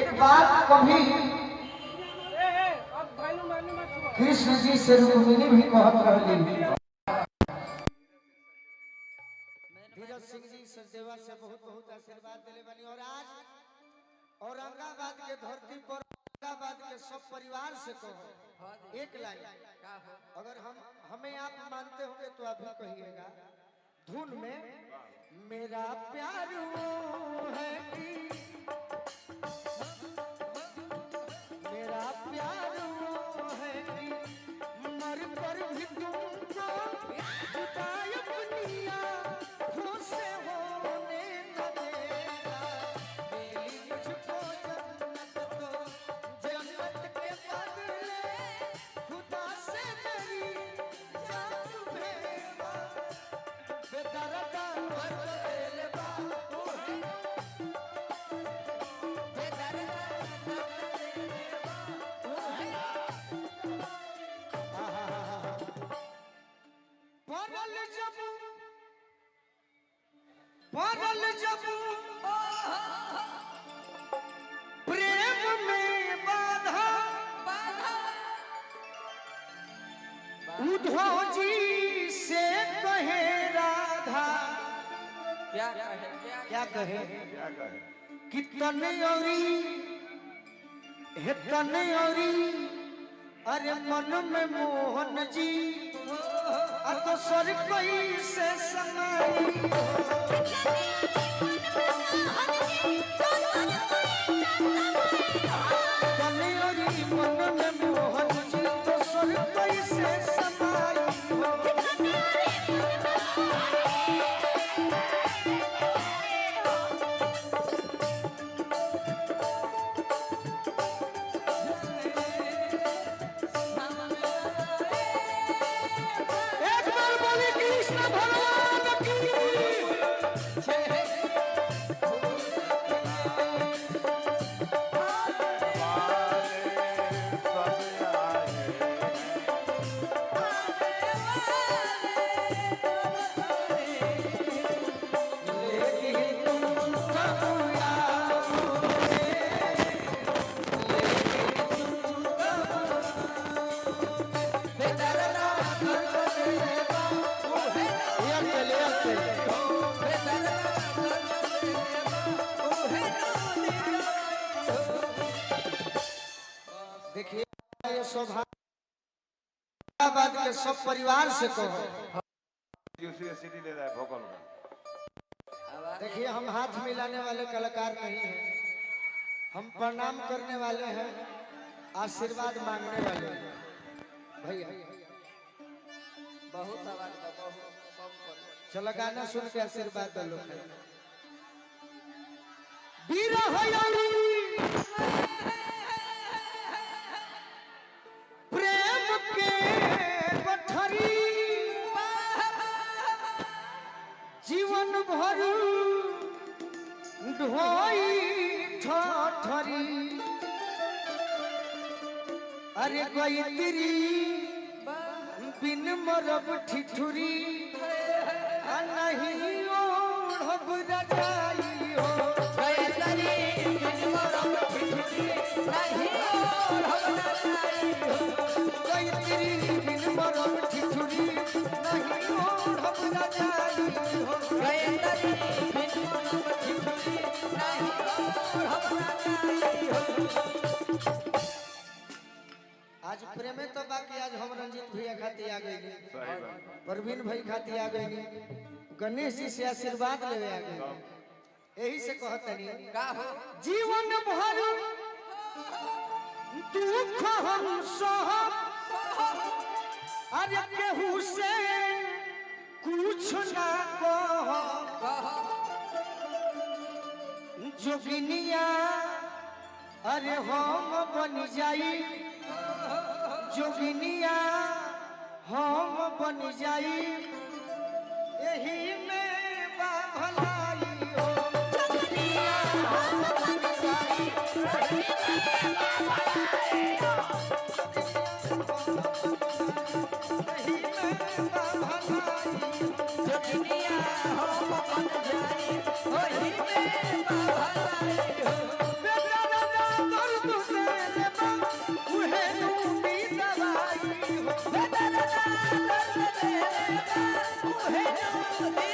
एक बात कभी कृष्ण जी से रुक्मिणी भी कहत रहली। धीरज सिंह जी सचदेवा से बहुत बहुत आशीर्वाद दिले बनी। और आज औरंगाबाद के धरती पर औरंगाबाद के सब परिवार से कहो एक लाइन, अगर हमें आप मानते होंगे तो आप भी कहिएगा धुन में, मेरा प्यार वो है कि मेरा प्यार वो है कि मर कर भी तुमको जुदाई अपनी आँखों से होने न देगा। मिली मुझको जन्नत तो जन्नत के बदले खुदा से मेरी जान भेजा। बेदर्दा मर गए बाबू है, बेदर्दा पागल जब प्रेम में बाधा उद्धव जी से कहे राधा, क्या कहे कि तनयोरी हे तनयोरी, अरे मन में मोहन जी तो सर कोई से समाई। तनयोरी मन में मोहन जी तो सर कोई से समाई। देखिए ये सौभाग्यवाद के सब परिवार से कहो। सीटी ले रहा है भोकल का। देखिए हम हाथ मिलाने वाले कलाकार नहीं हैं, हम प्रणाम करने वाले हैं, आशीर्वाद मांगने वाले हैं। भैया बहुत आवाज, चलो गाना सुन के आशीर्वाद दो लोग। प्रेम के पत्थरी जीवन भर ढोई ठठरी, अरे कोई तेरी बिन मरब ठिठुरी नहीं ओढ़ब रजाई हो। कोई तेरी बिन मरब ठिठुरी नहीं ओढ़ब रजाई हो। कोई तेरी बिन मरब ठिठुरी नहीं ओढ़ब रजाई हो। कोई तेरी बिन मरब ठिठुरी नहीं ओढ़ब रजाई हो। आज प्रेमे तो बाकी, आज हम रंजीत भैया खाती आ गई, परवीन भाई खाती आ गई, गणेश जी से आशीर्वाद ले आ गई। यही से कहतनी जीवन भर दुख हम सहब, अरे केहू से कुछ ना कह। जोगिनिया अरे हम बन जाई, जोगिनिया हम बन जाई, यही में बा भलाई हो। जोगिनिया हम बन जाई, यही में बा भलाई हो। यही में बा भलाई हो। जोगिनिया हम बन जाई, यही में बा भलाई हो। हे